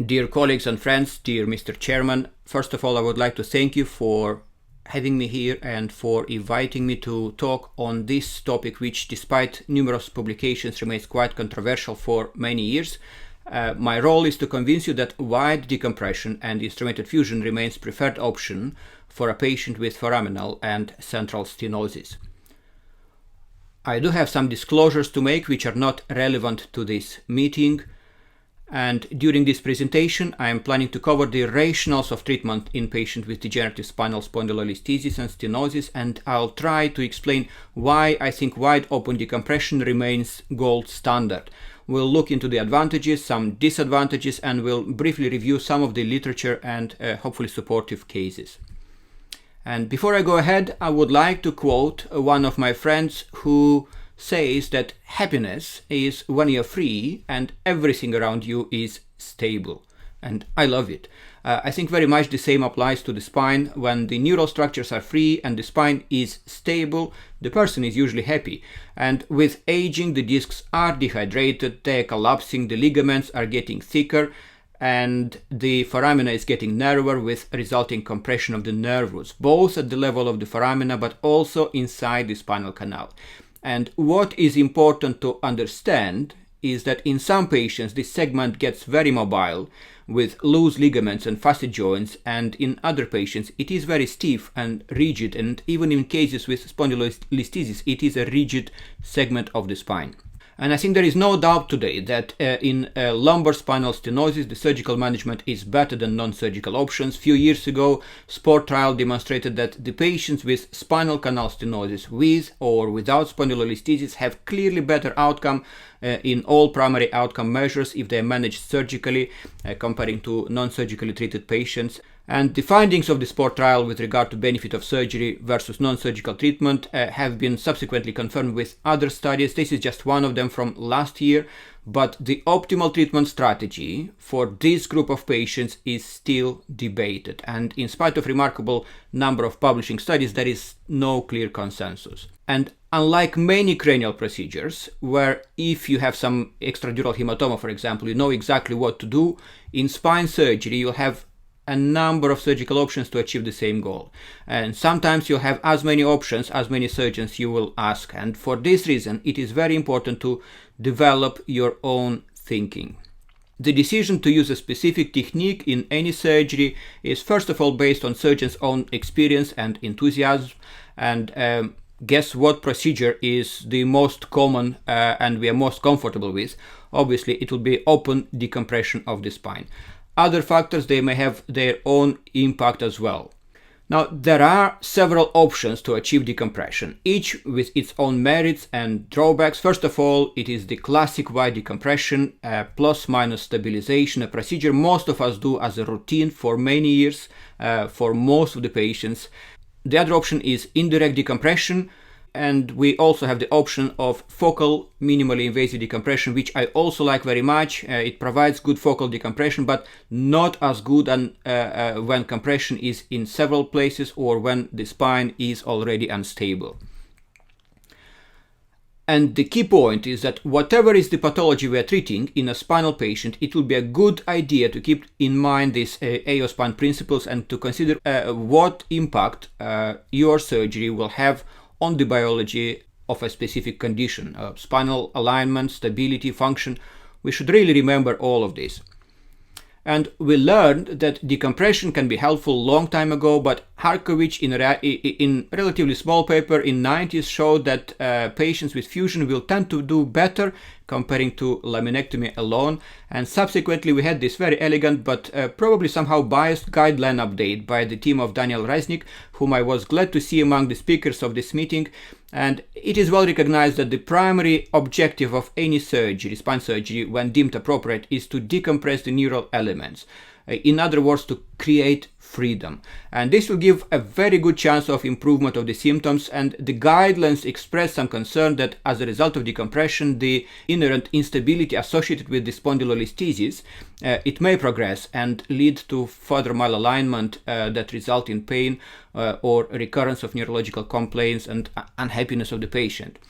Dear colleagues and friends, dear Mr. Chairman, first of all, I would like to thank you for having me here and for inviting me to talk on this topic, which despite numerous publications remains quite controversial for many years. My role is to convince you that wide decompression and instrumented fusion remains preferred option for a patient with foraminal and central stenosis. I do have some disclosures to make which are not relevant to this meeting. And during this presentation, I am planning to cover the rationales of treatment in patients with degenerative spinal spondylolisthesis and stenosis, and I'll try to explain why I think wide open decompression remains gold standard. We'll look into the advantages, some disadvantages, and we'll briefly review some of the literature and hopefully supportive cases. And before I go ahead, I would like to quote one of my friends who says that happiness is when you're free and everything around you is stable. And I love it. I think very much the same applies to the spine. When the neural structures are free and the spine is stable, the person is usually happy. And with aging, the discs are dehydrated, they're collapsing, the ligaments are getting thicker, and the foramina is getting narrower with resulting compression of the nerve roots, both at the level of the foramina but also inside the spinal canal. And what is important to understand is that in some patients this segment gets very mobile with loose ligaments and facet joints, and in other patients it is very stiff and rigid, and even in cases with spondylolisthesis it is a rigid segment of the spine. And I think there is no doubt today that in lumbar spinal stenosis, the surgical management is better than non-surgical options. Few years ago, SPORT trial demonstrated that the patients with spinal canal stenosis with or without spondylolisthesis have clearly better outcome in all primary outcome measures if they are managed surgically comparing to non-surgically treated patients. And the findings of the SPORT trial with regard to benefit of surgery versus non-surgical treatment have been subsequently confirmed with other studies. This is just one of them from last year, but the optimal treatment strategy for this group of patients is still debated. And in spite of remarkable number of publishing studies, there is no clear consensus. And unlike many cranial procedures, where if you have some extradural hematoma, for example, you know exactly what to do, in spine surgery you'll have a number of surgical options to achieve the same goal. And sometimes you'll have as many options, as many surgeons you will ask. And for this reason, it is very important to develop your own thinking. The decision to use a specific technique in any surgery is first of all based on surgeon's own experience and enthusiasm. And guess what procedure is the most common and we are most comfortable with? Obviously, it will be open decompression of the spine. Other factors, they may have their own impact as well. Now, there are several options to achieve decompression, each with its own merits and drawbacks. First of all, it is the classic wide decompression, plus minus stabilization, a procedure most of us do as a routine for many years for most of the patients. The other option is indirect decompression, and we also have the option of focal minimally invasive decompression, which I also like very much. It provides good focal decompression, but not as good when compression is in several places or when the spine is already unstable. And the key point is that whatever is the pathology we are treating in a spinal patient, it will be a good idea to keep in mind these AO spine principles and to consider what impact your surgery will have on the biology of a specific condition, spinal alignment, stability, function. We should really remember all of this. And we learned that decompression can be helpful long time ago, but Harkovich in relatively small paper in 90s showed that patients with fusion will tend to do better comparing to laminectomy alone. And subsequently we had this very elegant but probably somehow biased guideline update by the team of Daniel Reznik, whom I was glad to see among the speakers of this meeting. And it is well recognized that the primary objective of any surgery, spine surgery, when deemed appropriate, is to decompress the neural elements. In other words, to create freedom. And this will give a very good chance of improvement of the symptoms, and the guidelines express some concern that as a result of decompression, the inherent instability associated with the spondylolisthesis, it may progress and lead to further malalignment that result in pain or recurrence of neurological complaints and unhappiness of the patient.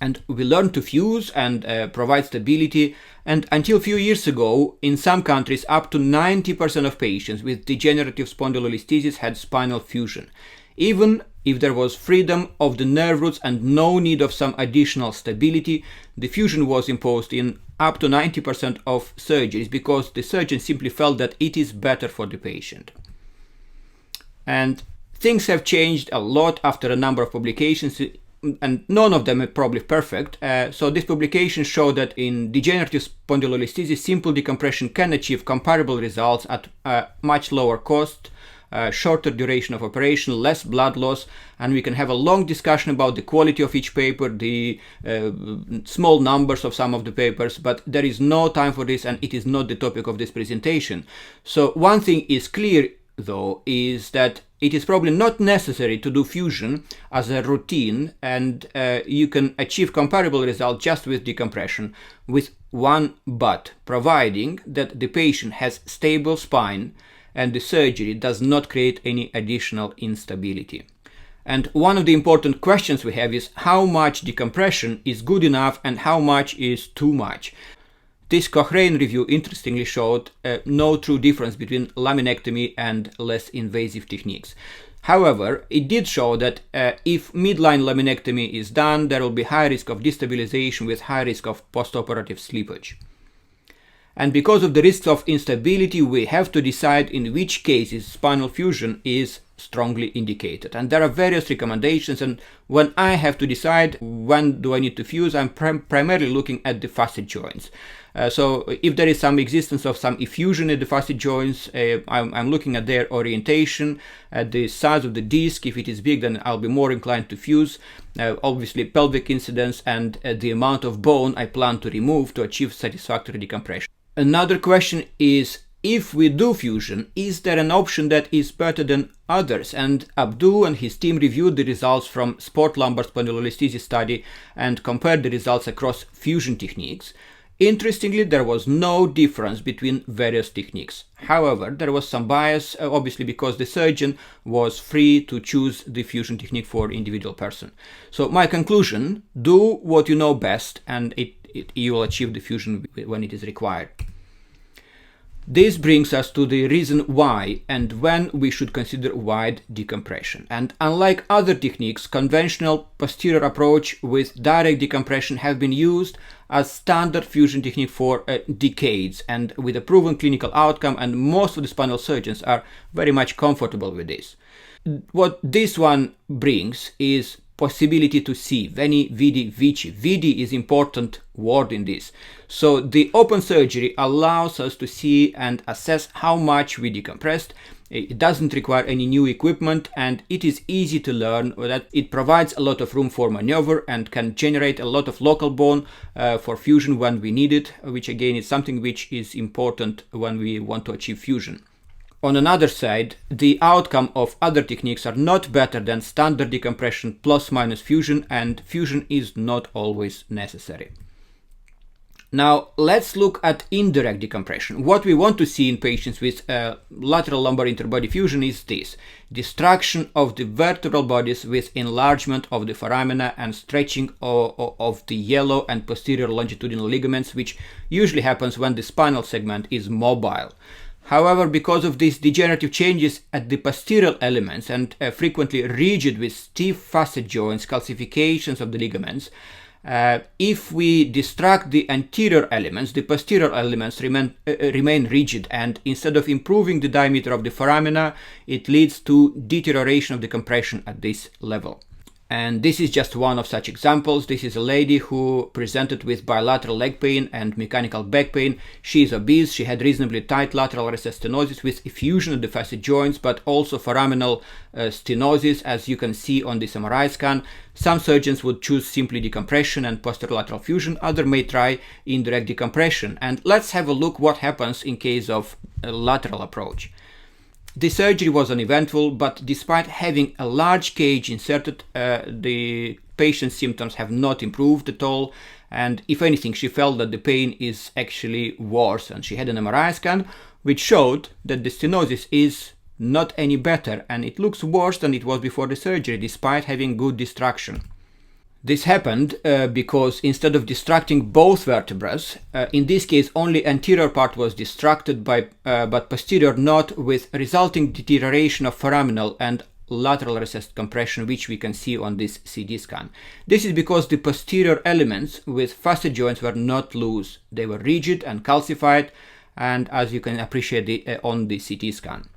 And we learned to fuse and provide stability, and until a few years ago, in some countries, up to 90% of patients with degenerative spondylolisthesis had spinal fusion, even if there was freedom of the nerve roots and no need of some additional stability. The fusion was imposed in up to 90% of surgeries because the surgeon simply felt that it is better for the patient. And things have changed a lot after a number of publications, and none of them are probably perfect. So this publication showed that in degenerative spondylolisthesis, simple decompression can achieve comparable results at a much lower cost, shorter duration of operation, less blood loss, and we can have a long discussion about the quality of each paper, the small numbers of some of the papers, but there is no time for this and it is not the topic of this presentation. So one thing is clear though, is that it is probably not necessary to do fusion as a routine, and you can achieve comparable results just with decompression, with one but, providing that the patient has stable spine and the surgery does not create any additional instability. And one of the important questions we have is how much decompression is good enough and how much is too much. This Cochrane review interestingly showed no true difference between laminectomy and less invasive techniques. However, it did show that if midline laminectomy is done, there will be high risk of destabilization with high risk of postoperative slippage. And because of the risks of instability, we have to decide in which cases spinal fusion is strongly indicated. And there are various recommendations, and when I have to decide when do I need to fuse, I'm primarily looking at the facet joints. So if there is some existence of some effusion in the facet joints, I'm looking at their orientation, at the size of the disc. If it is big, then I'll be more inclined to fuse. Obviously pelvic incidence and the amount of bone I plan to remove to achieve satisfactory decompression. Another question is, if we do fusion, is there an option that is better than others? And Abdu and his team reviewed the results from sport lumbar spondylolisthesis study and compared the results across fusion techniques. Interestingly, there was no difference between various techniques. However, there was some bias, obviously because the surgeon was free to choose the fusion technique for individual person. So my conclusion, do what you know best and you will achieve the fusion when it is required. This brings us to the reason why and when we should consider wide decompression. And unlike other techniques, conventional posterior approach with direct decompression have been used as standard fusion technique for decades and with a proven clinical outcome, and most of the spinal surgeons are very much comfortable with this. What this one brings is possibility to see, veni, vidi, vici. Vidi is important word in this. So the open surgery allows us to see and assess how much we decompressed. It doesn't require any new equipment and it is easy to learn. That it provides a lot of room for maneuver and can generate a lot of local bone for fusion when we need it, which again is something which is important when we want to achieve fusion. On another side, the outcome of other techniques are not better than standard decompression plus minus fusion, and fusion is not always necessary. Now let's look at indirect decompression. What we want to see in patients with lateral lumbar interbody fusion is this: destruction of the vertebral bodies with enlargement of the foramina and stretching of the yellow and posterior longitudinal ligaments, which usually happens when the spinal segment is mobile. However, because of these degenerative changes at the posterior elements and frequently rigid with stiff facet joints, calcifications of the ligaments, if we distract the anterior elements, the posterior elements remain rigid, and instead of improving the diameter of the foramina, it leads to deterioration of the compression at this level. And this is just one of such examples. This is a lady who presented with bilateral leg pain and mechanical back pain. She is obese, she had reasonably tight lateral recess stenosis with effusion of the facet joints, but also foraminal stenosis, as you can see on this MRI scan. Some surgeons would choose simply decompression and posterolateral fusion, others may try indirect decompression. And let's have a look what happens in case of a lateral approach. The surgery was uneventful, but despite having a large cage inserted, the patient's symptoms have not improved at all, and if anything, she felt that the pain is actually worse, and she had an MRI scan which showed that the stenosis is not any better and it looks worse than it was before the surgery despite having good distraction. This happened because instead of distracting both vertebrae, in this case only anterior part was distracted but posterior not, with resulting deterioration of foraminal and lateral recessed compression, which we can see on this CT scan. This is because the posterior elements with facet joints were not loose. They were rigid and calcified, and as you can appreciate on the CT scan.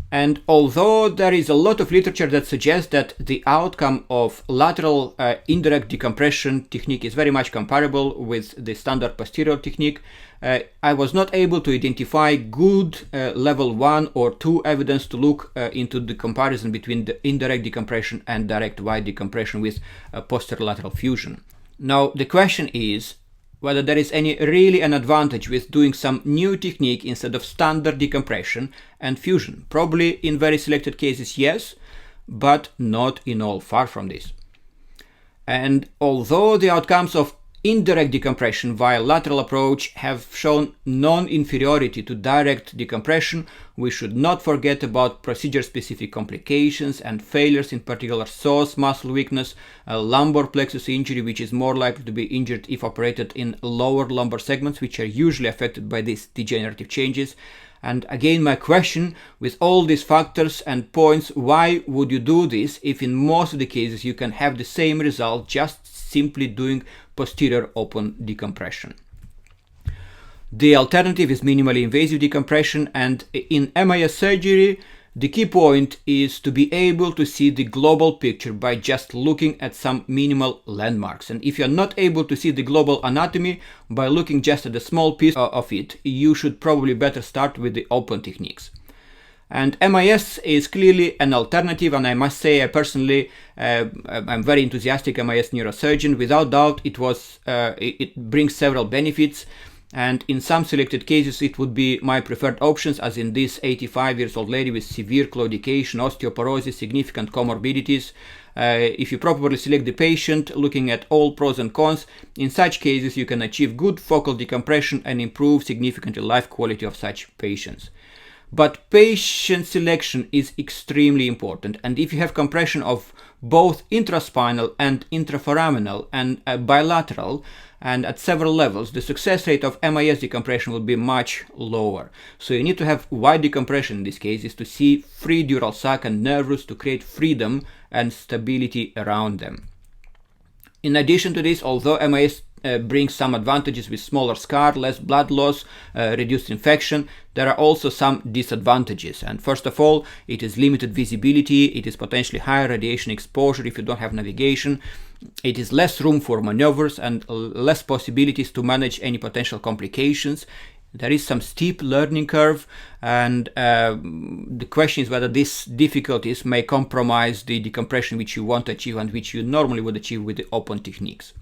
And although there is a lot of literature that suggests that the outcome of lateral indirect decompression technique is very much comparable with the standard posterior technique, I was not able to identify good level 1 or 2 evidence to look into the comparison between the indirect decompression and direct wide decompression with posterolateral fusion. Now the question is whether there is really an advantage with doing some new technique instead of standard decompression and fusion. Probably in very selected cases, yes, but not in all, far from this. And although the outcomes of indirect decompression via lateral approach have shown non-inferiority to direct decompression, we should not forget about procedure-specific complications and failures, in particular psoas muscle weakness, lumbar plexus injury, which is more likely to be injured if operated in lower lumbar segments, which are usually affected by these degenerative changes. And again, my question, with all these factors and points, why would you do this if in most of the cases you can have the same result just simply doing posterior open decompression? The alternative is minimally invasive decompression, and in MIS surgery the key point is to be able to see the global picture by just looking at some minimal landmarks. And if you're not able to see the global anatomy by looking just at a small piece of it, you should probably better start with the open techniques. And MIS is clearly an alternative, and I must say I personally I'm very enthusiastic MIS neurosurgeon. Without doubt it brings several benefits, and in some selected cases it would be my preferred options, as in this 85-year-old lady with severe claudication, osteoporosis, significant comorbidities. If you properly select the patient, looking at all pros and cons, in such cases you can achieve good focal decompression and improve significantly life quality of such patients. But patient selection is extremely important, and if you have compression of both intraspinal and intraforaminal and bilateral and at several levels, the success rate of MIS decompression will be much lower. So you need to have wide decompression in this case, is to see free dural sac and nerve roots to create freedom and stability around them. In addition to this, although MIS brings some advantages with smaller scar, less blood loss, reduced infection, there are also some disadvantages. And first of all, it is limited visibility, it is potentially higher radiation exposure if you don't have navigation, it is less room for maneuvers and less possibilities to manage any potential complications. There is some steep learning curve, and the question is whether these difficulties may compromise the decompression which you want to achieve and which you normally would achieve with the open techniques.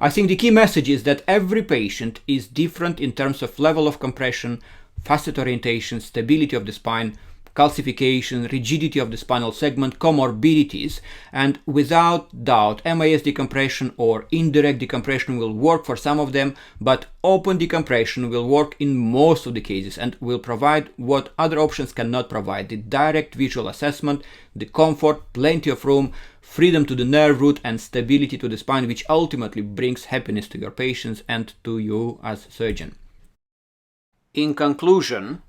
I think the key message is that every patient is different in terms of level of compression, facet orientation, stability of the spine, calcification, rigidity of the spinal segment, comorbidities, and without doubt MIS decompression or indirect decompression will work for some of them, but open decompression will work in most of the cases and will provide what other options cannot provide: the direct visual assessment, the comfort, plenty of room, freedom to the nerve root, and stability to the spine, which ultimately brings happiness to your patients and to you as surgeon. In conclusion,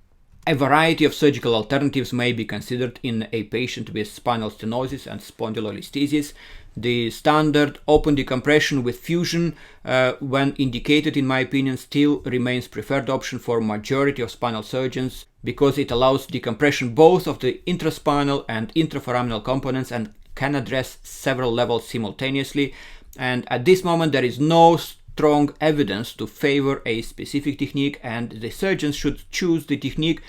a variety of surgical alternatives may be considered in a patient with spinal stenosis and spondylolisthesis. The standard open decompression with fusion, when indicated, in my opinion, still remains preferred option for majority of spinal surgeons, because it allows decompression both of the intraspinal and intraforaminal components and can address several levels simultaneously. And at this moment there is no strong evidence to favor a specific technique, and the surgeons should choose the technique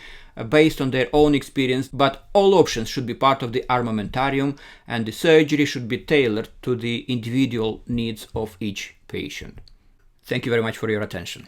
based on their own experience, but all options should be part of the armamentarium, and the surgery should be tailored to the individual needs of each patient. Thank you very much for your attention.